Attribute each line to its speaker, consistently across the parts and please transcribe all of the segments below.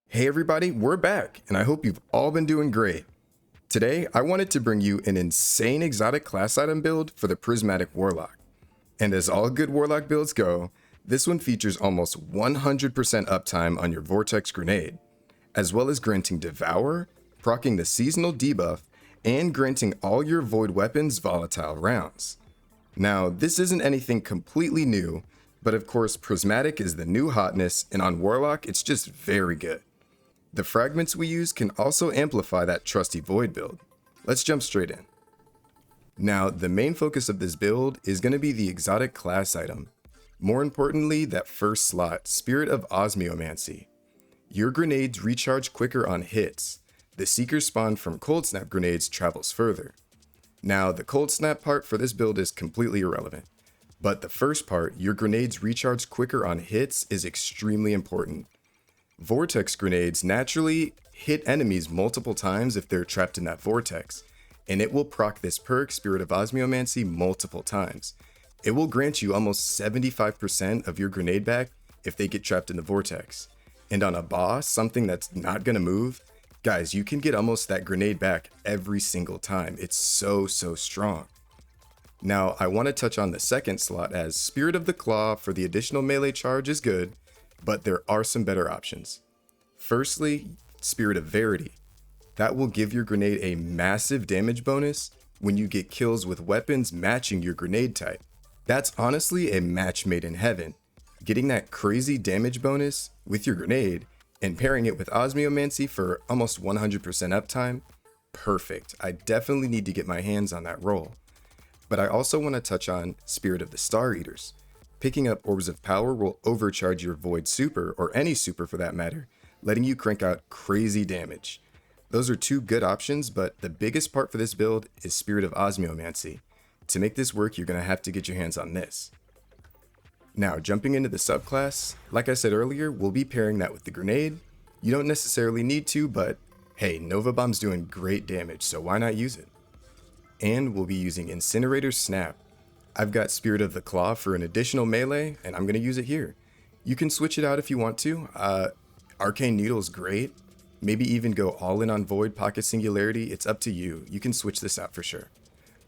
Speaker 1: Hey everybody, we're back, and I hope you've all been doing great. Today, I wanted to bring you an insane exotic class item build for the Prismatic Warlock. And as all good Warlock builds go, this one features almost 100% uptime on your Vortex grenade, as well as granting Devour, proccing the seasonal debuff, and granting all your void weapons volatile rounds. Now, this isn't anything completely new, but of course Prismatic is the new hotness, and on Warlock it's just very good. The fragments we use can also amplify that trusty void build. Let's jump straight in. Now, the main focus of this build is going to be the exotic class item. More importantly, that first slot, Spirit of Osmiomancy. Your grenades recharge quicker on hits. The Seeker spawn from Cold Snap grenades travels further. Now, the Cold Snap part for this build is completely irrelevant. But the first part, your grenades recharge quicker on hits, is extremely important. Vortex grenades naturally hit enemies multiple times if they're trapped in that vortex, and it will proc this perk, Spirit of Osmiomancy, multiple times. It will grant you almost 75% of your grenade back if they get trapped in the vortex. And on a boss, something that's not gonna move, guys, you can get almost that grenade back every single time. It's so strong. Now, I want to touch on the second slot, as Spirit of the Claw for the additional melee charge is good, but there are some better options. Firstly, Spirit of Verity. That will give your grenade a massive damage bonus when you get kills with weapons matching your grenade type. That's honestly a match made in heaven. Getting that crazy damage bonus with your grenade and pairing it with Osmiomancy for almost 100% uptime, perfect. I definitely need to get my hands on that roll. But I also want to touch on Spirit of the Star Eaters. Picking up Orbs of Power will overcharge your Void Super, or any super for that matter, letting you crank out crazy damage. Those are two good options, but the biggest part for this build is Spirit of Osmiomancy. To make this work, you're going to have to get your hands on this. Now, jumping into the subclass, like I said earlier, we'll be pairing that with the grenade. You don't necessarily need to, but hey, Nova Bomb's doing great damage, so why not use it? And we'll be using Incinerator Snap. I've got Spirit of the Claw for an additional melee, and I'm going to use it here. You can switch it out if you want to. Arcane Needle's great. Maybe even go all in on Void Pocket Singularity. It's up to you. You can switch this out for sure.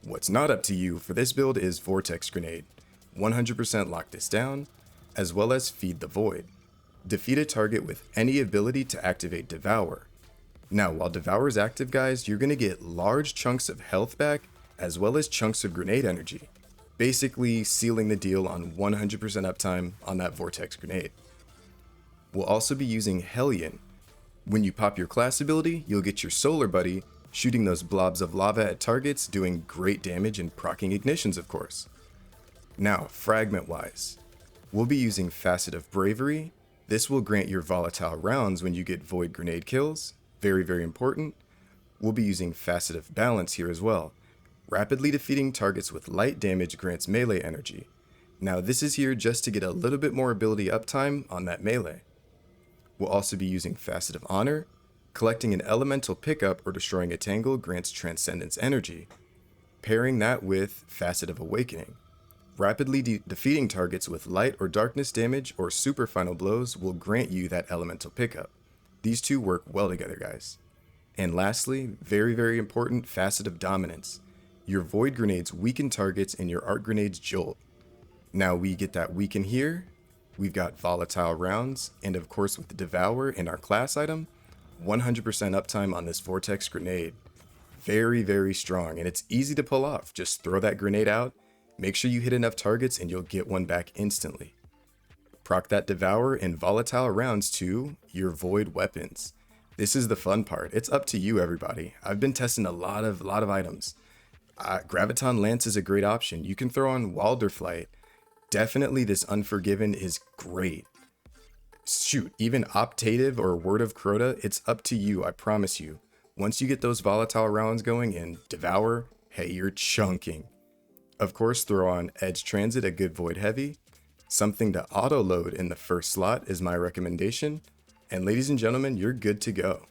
Speaker 1: What's not up to you for this build is Vortex Grenade. 100% lock this down, as well as Feed the Void. Defeat a target with any ability to activate Devour. Now, while Devour is active, guys, you're going to get large chunks of health back, as well as chunks of grenade energy. Basically sealing the deal on 100% uptime on that Vortex grenade. We'll also be using Hellion. When you pop your class ability, you'll get your Solar Buddy, shooting those blobs of lava at targets, doing great damage and proccing ignitions, of course. Now, fragment-wise, we'll be using Facet of Bravery. This will grant your volatile rounds when you get Void Grenade kills. Very important. We'll be using Facet of Balance here as well. Rapidly defeating targets with light damage grants melee energy. Now this is here just to get a little bit more ability uptime on that melee. We'll also be using Facet of Honor. Collecting an elemental pickup or destroying a tangle grants Transcendence energy. Pairing that with Facet of Awakening. Rapidly defeating targets with light or darkness damage or super final blows will grant you that elemental pickup. These two work well together, guys. And lastly, very important, Facet of Dominance. Your Void Grenades weaken targets and your Arc Grenades jolt. Now we get that weaken here, we've got volatile rounds, and of course with the Devour in our class item, 100% uptime on this Vortex grenade. Very strong, and it's easy to pull off. Just throw that grenade out, make sure you hit enough targets and you'll get one back instantly. Proc that Devour and volatile rounds to your Void weapons. This is the fun part. It's up to you, everybody. I've been testing a lot of items. Graviton Lance is a great option. You can throw on Walderflight. Definitely this Unforgiven is great. Shoot, even Optative or Word of Crota, it's up to you, I promise you. Once you get those volatile rounds going and Devour, hey, you're chunking. Of course, throw on Edge Transit, a good Void Heavy. Something to auto-load in the first slot is my recommendation. And ladies and gentlemen, you're good to go.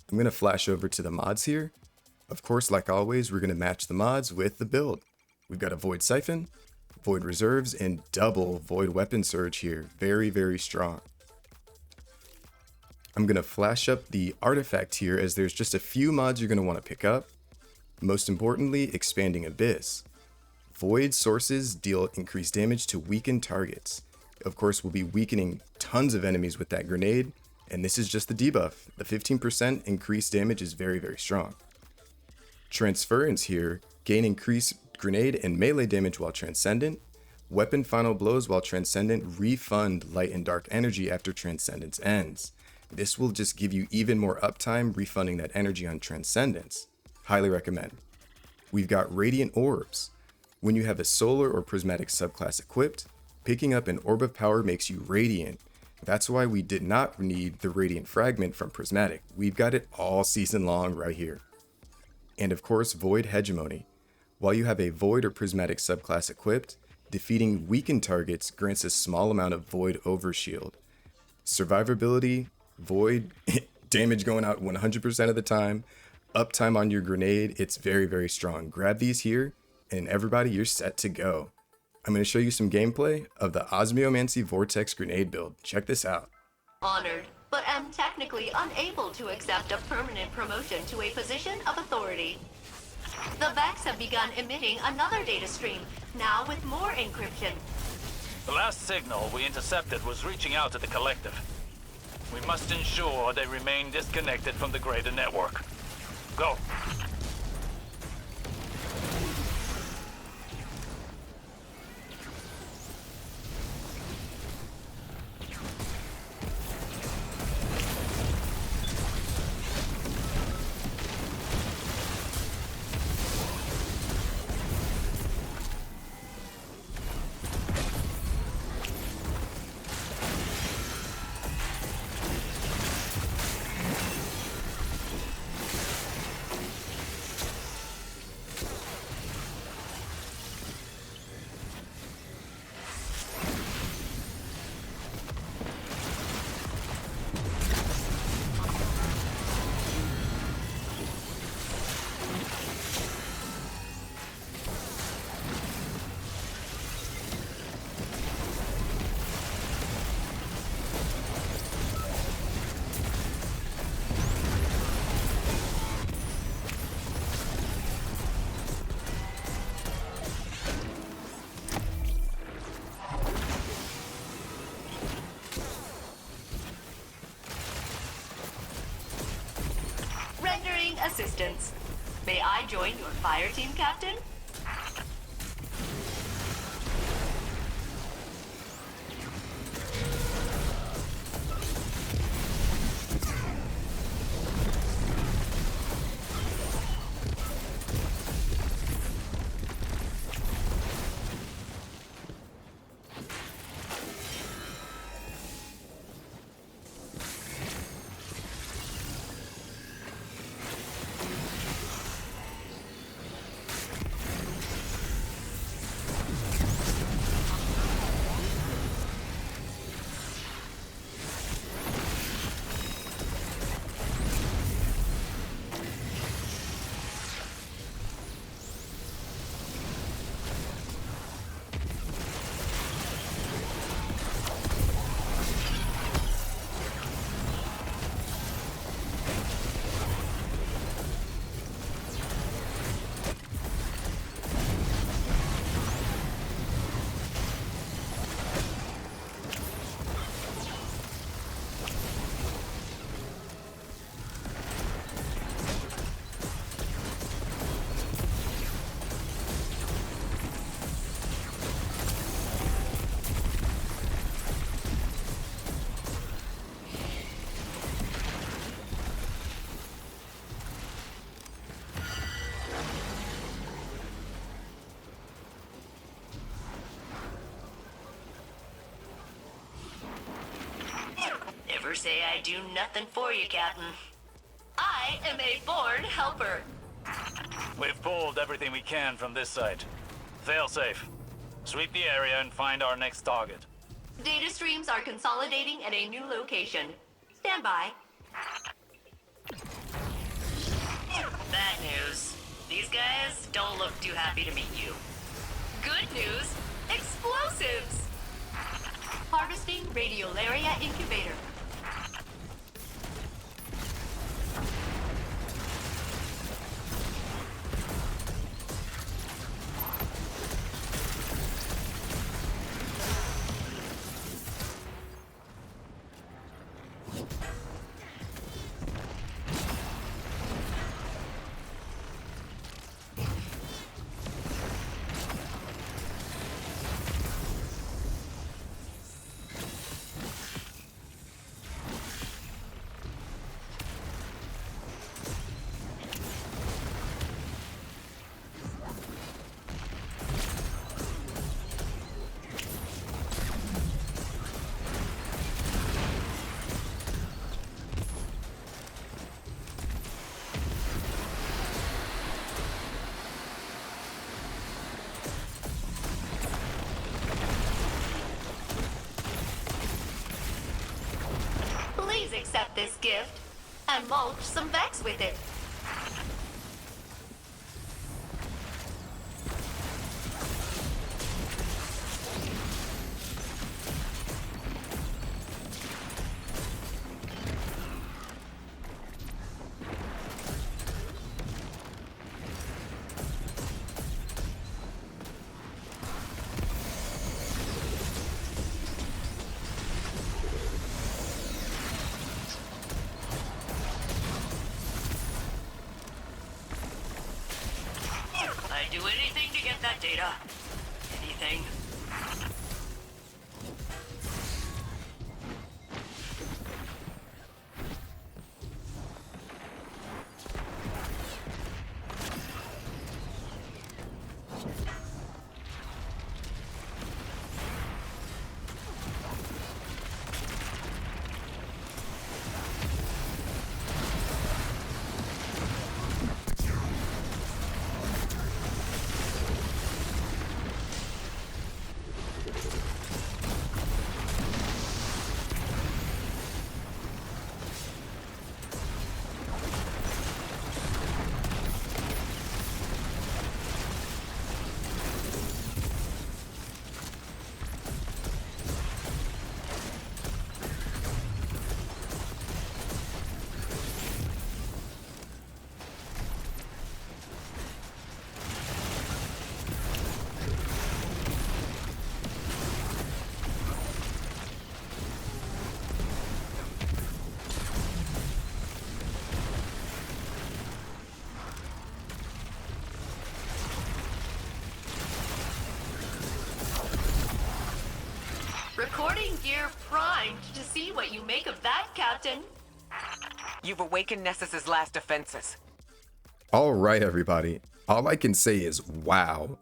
Speaker 1: I'm going to flash over to the mods here. Of course, like always, we're going to match the mods with the build. We've got a Void Siphon, Void Reserves, and double Void Weapon Surge here. Very strong. I'm going to flash up the artifact here as there's just a few mods you're going to want to pick up. Most importantly, Expanding Abyss. Void sources deal increased damage to weakened targets. Of course, we'll be weakening tons of enemies with that grenade, and this is just the debuff. The 15% increased damage is very, very strong. Transference here, gain increased grenade and melee damage while Transcendent. Weapon final blows while Transcendent refund light and dark energy after Transcendence ends. This will just give you even more uptime refunding that energy on Transcendence. Highly recommend. We've got Radiant Orbs. When you have a Solar or Prismatic subclass equipped, picking up an Orb of Power makes you Radiant. That's why we did not need the Radiant Fragment from Prismatic. We've got it all season long right here. And of course, Void Hegemony. While you have a Void or Prismatic subclass equipped, defeating weakened targets grants a small amount of Void Overshield. Survivability, Void, damage going out 100% of the time, uptime on your grenade, it's very, very strong. Grab these here, and everybody, you're set to go. I'm going to show you some gameplay of the Osmiomancy VORTEX grenade build. Check this out.
Speaker 2: Honored, but am technically unable to accept a permanent promotion to a position of authority. The Vex have begun emitting another data stream, now with more encryption.
Speaker 3: The last signal we intercepted was reaching out to the Collective. We must ensure they remain disconnected from the greater network. Go.
Speaker 2: Assistance. May I join your fire team, Captain? Never say I do nothing for you, Captain. I am a born helper.
Speaker 3: We've pulled everything we can from this site. Fail safe. Sweep the area and find our next target.
Speaker 2: Data streams are consolidating at a new location. Stand by. Bad news. These guys don't look too happy to meet you. Good news. Explosives. Harvesting Radiolaria Incubator. accept this gift and mulch some Vex with it. I'd do anything to get that data. Anything. Recording gear primed to see what you make of that, Captain.
Speaker 4: You've awakened Nessus's last defenses.
Speaker 1: All right, everybody. All I can say is wow.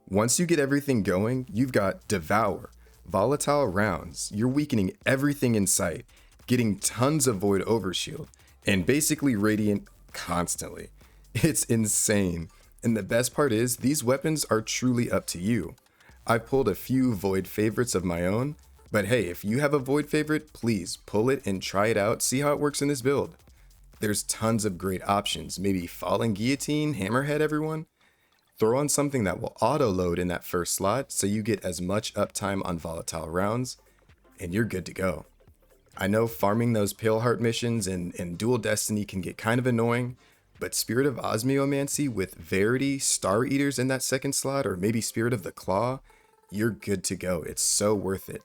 Speaker 1: Once you get everything going, you've got Devour, Volatile Rounds, you're weakening everything in sight, getting tons of Void Overshield, and basically Radiant constantly. It's insane. And the best part is, these weapons are truly up to you. I pulled a few Void favorites of my own, but hey, if you have a Void favorite, please pull it and try it out, see how it works in this build. There's tons of great options, maybe Falling Guillotine, Hammerhead everyone. Throw on something that will auto-load in that first slot so you get as much uptime on Volatile Rounds, and you're good to go. I know farming those Paleheart missions and Dual Destiny can get kind of annoying, but Spirit of Osmiomancy with Verity, Star Eaters in that second slot, or maybe Spirit of the Claw, you're good to go. It's so worth it.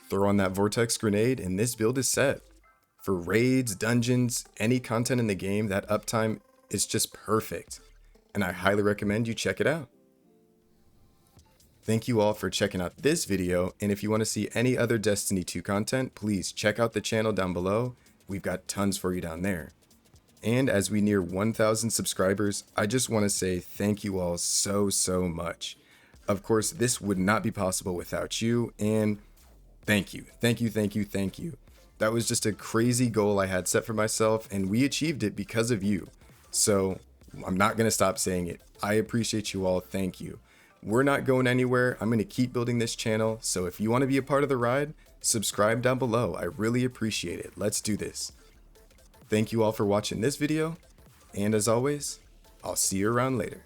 Speaker 1: Throw on that Vortex Grenade and this build is set. For raids, dungeons, any content in the game, that uptime is just perfect. And I highly recommend you check it out. Thank you all for checking out this video, and if you want to see any other Destiny 2 content, please check out the channel down below. We've got tons for you down there. And as we near 1,000 subscribers, I just want to say thank you all so much. Of course, this would not be possible without you, and thank you. That was just a crazy goal I had set for myself, and we achieved it because of you. So I'm not going to stop saying it. I appreciate you all. Thank you. We're not going anywhere. I'm going to keep building this channel. So if you want to be a part of the ride, subscribe down below. I really appreciate it. Let's do this. Thank you all for watching this video. And as always, I'll see you around later.